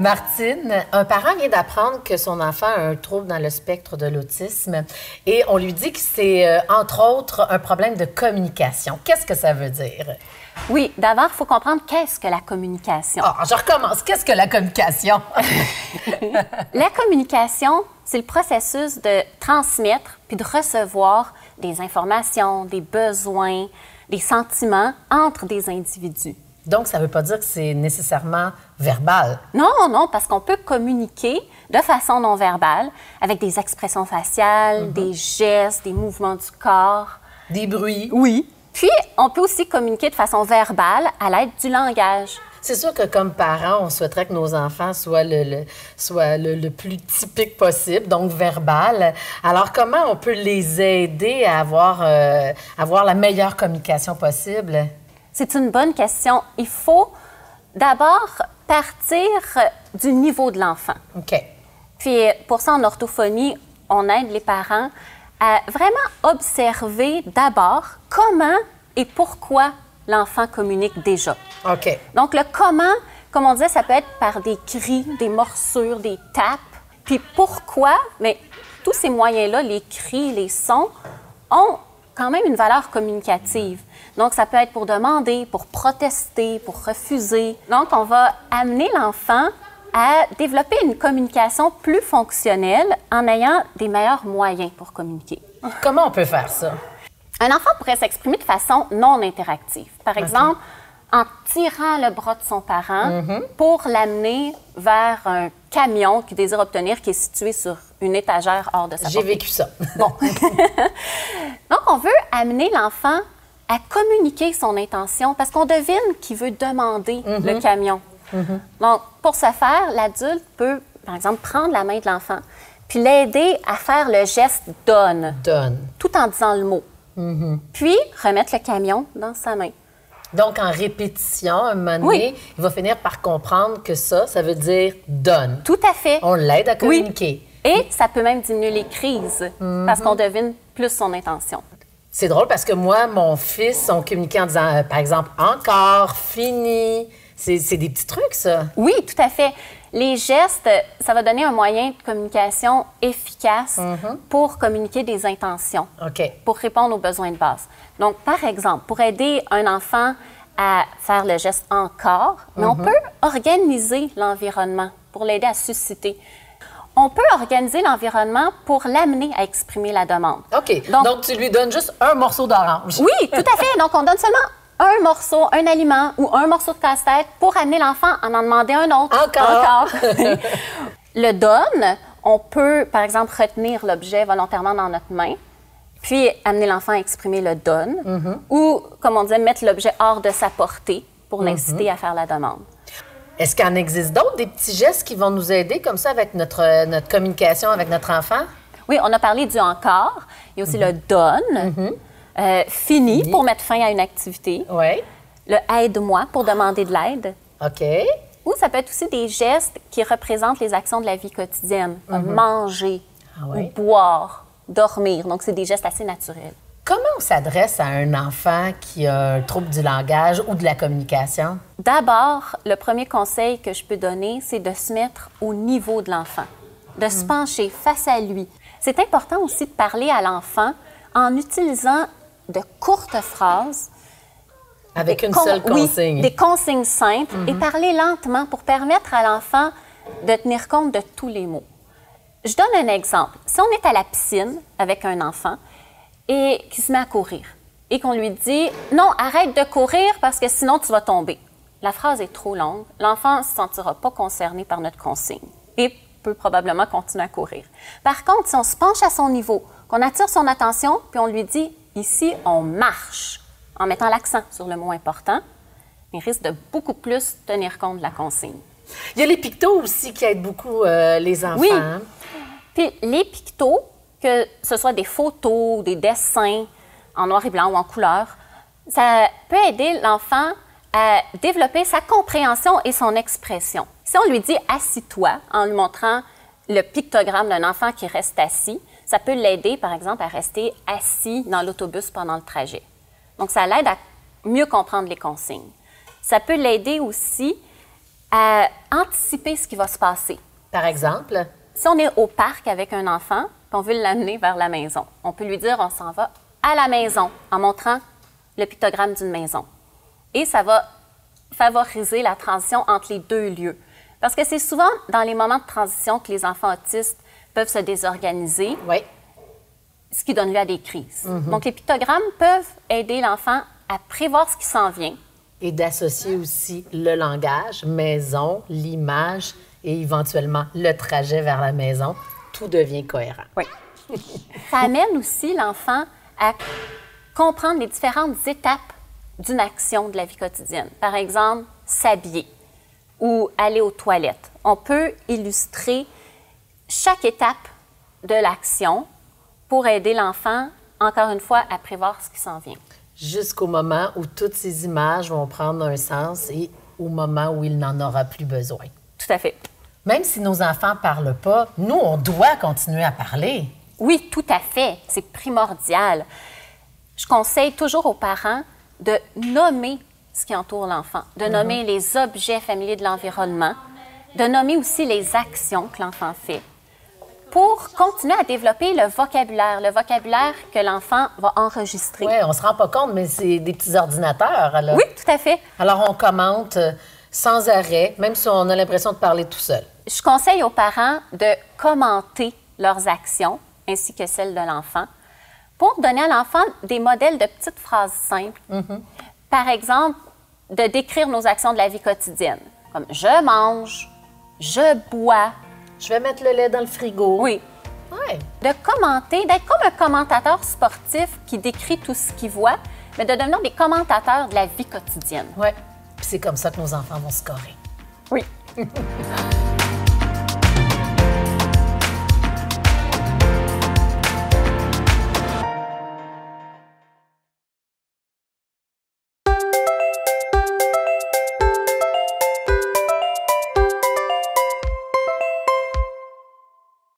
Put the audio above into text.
Martine, un parent vient d'apprendre que son enfant a un trouble dans le spectre de l'autisme et on lui dit que c'est, entre autres, un problème de communication. Qu'est-ce que ça veut dire? Oui, d'abord, il faut comprendre qu'est-ce que la communication. Ah, je recommence. Qu'est-ce que la communication? La communication, c'est le processus de transmettre puis de recevoir des informations, des besoins, des sentiments entre des individus. Donc, ça ne veut pas dire que c'est nécessairement verbal. Non, non, parce qu'on peut communiquer de façon non verbale avec des expressions faciales, des gestes, des mouvements du corps. Des bruits. Oui. Puis, on peut aussi communiquer de façon verbale à l'aide du langage. C'est sûr que comme parents, on souhaiterait que nos enfants soient le plus typique possible, donc verbal. Alors, comment on peut les aider à avoir la meilleure communication possible? C'est une bonne question. Il faut d'abord partir du niveau de l'enfant. OK. Puis, pour ça, en orthophonie, on aide les parents à vraiment observer d'abord comment et pourquoi l'enfant communique déjà. OK. Donc, le comment, comme on disait, ça peut être par des cris, des morsures, des tapes. Puis pourquoi? Mais tous ces moyens-là, les cris, les sons, ont quand même une valeur communicative. Donc, ça peut être pour demander, pour protester, pour refuser. Donc, on va amener l'enfant à développer une communication plus fonctionnelle en ayant des meilleurs moyens pour communiquer. Comment on peut faire ça? Un enfant pourrait s'exprimer de façon non interactive. Par exemple, en tirant le bras de son parent pour l'amener vers un camion qu'il désire obtenir qui est situé sur une étagère hors de sa portée. J'ai vécu ça. Bon. Donc, on veut amener l'enfant à communiquer son intention parce qu'on devine qu'il veut demander le camion. Donc, pour ce faire, l'adulte peut, par exemple, prendre la main de l'enfant puis l'aider à faire le geste « donne », tout en disant le mot. Puis, remettre le camion dans sa main. Donc, en répétition, à un moment donné, il va finir par comprendre que ça veut dire « donne ». Tout à fait. On l'aide à communiquer. Et ça peut même diminuer les crises parce qu'on devine plus son intention. C'est drôle parce que moi, mon fils, on communiquait en disant, par exemple, « encore »,« fini ». C'est des petits trucs, ça. Oui, tout à fait. Les gestes, ça va donner un moyen de communication efficace pour communiquer des intentions, pour répondre aux besoins de base. Donc, par exemple, pour aider un enfant à faire le geste « encore », mais on peut organiser l'environnement pour l'aider à susciter. On peut organiser l'environnement pour l'amener à exprimer la demande. OK. Donc, tu lui donnes juste un morceau d'orange. Oui, tout à fait. Donc, on donne seulement un morceau, un aliment ou un morceau de casse-tête pour amener l'enfant à en demander un autre. Encore. Le donne, on peut, par exemple, retenir l'objet volontairement dans notre main, puis amener l'enfant à exprimer le donne, ou, comme on disait, mettre l'objet hors de sa portée pour l'inciter à faire la demande. Est-ce qu'il en existe d'autres, des petits gestes qui vont nous aider comme ça avec notre communication avec notre enfant? Oui, on a parlé du « encore ». Il y a aussi le « donne ». Fini pour mettre fin à une activité. Oui. Le aide-moi pour demander de l'aide. OK. Ou ça peut être aussi des gestes qui représentent les actions de la vie quotidienne, comme manger, ou boire, dormir. Donc, c'est des gestes assez naturels. Comment on s'adresse à un enfant qui a un trouble du langage ou de la communication? D'abord, le premier conseil que je peux donner, c'est de se mettre au niveau de l'enfant, de se pencher face à lui. C'est important aussi de parler à l'enfant en utilisant de courtes phrases. Avec une seule consigne. Oui, des consignes simples et parler lentement pour permettre à l'enfant de tenir compte de tous les mots. Je donne un exemple. Si on est à la piscine avec un enfant et qui se met à courir et qu'on lui dit « Non, arrête de courir parce que sinon tu vas tomber ». La phrase est trop longue. L'enfant ne se sentira pas concerné par notre consigne et peut probablement continuer à courir. Par contre, si on se penche à son niveau, qu'on attire son attention, puis on lui dit « Ici, on marche », en mettant l'accent sur le mot important, il risque de beaucoup plus tenir compte de la consigne. Il y a les pictos aussi qui aident beaucoup les enfants. Oui. Puis les pictos, que ce soit des photos, des dessins en noir et blanc ou en couleur, ça peut aider l'enfant à développer sa compréhension et son expression. Si on lui dit « assis-toi » en lui montrant le pictogramme d'un enfant qui reste assis, ça peut l'aider, par exemple, à rester assis dans l'autobus pendant le trajet. Donc, ça l'aide à mieux comprendre les consignes. Ça peut l'aider aussi à anticiper ce qui va se passer. Par exemple? Si on est au parc avec un enfant, puis on veut l'amener vers la maison, on peut lui dire on s'en va à la maison en montrant le pictogramme d'une maison. Et ça va favoriser la transition entre les deux lieux. Parce que c'est souvent dans les moments de transition que les enfants autistes peuvent se désorganiser, Oui. ce qui donne lieu à des crises. Donc, les pictogrammes peuvent aider l'enfant à prévoir ce qui s'en vient. Et d'associer aussi le langage, maison, l'image et éventuellement le trajet vers la maison. Tout devient cohérent. Oui. Ça amène aussi l'enfant à comprendre les différentes étapes d'une action de la vie quotidienne. Par exemple, s'habiller ou aller aux toilettes. On peut illustrer chaque étape de l'action pour aider l'enfant, encore une fois, à prévoir ce qui s'en vient. Jusqu'au moment où toutes ces images vont prendre un sens et au moment où il n'en aura plus besoin. Tout à fait. Même si nos enfants ne parlent pas, nous, on doit continuer à parler. Oui, tout à fait. C'est primordial. Je conseille toujours aux parents de nommer ce qui entoure l'enfant, de nommer les objets familiers de l'environnement, de nommer aussi les actions que l'enfant fait pour continuer à développer le vocabulaire que l'enfant va enregistrer. Oui, on ne se rend pas compte, mais c'est des petits ordinateurs. Là. Oui, tout à fait. Alors, on commente sans arrêt, même si on a l'impression de parler tout seul. Je conseille aux parents de commenter leurs actions ainsi que celles de l'enfant pour donner à l'enfant des modèles de petites phrases simples. Par exemple, de décrire nos actions de la vie quotidienne, comme « je mange »,« je bois ». Je vais mettre le lait dans le frigo. Oui. Ouais. De commenter, d'être comme un commentateur sportif qui décrit tout ce qu'il voit, mais de devenir des commentateurs de la vie quotidienne. Oui. Puis c'est comme ça que nos enfants vont scorer. Oui.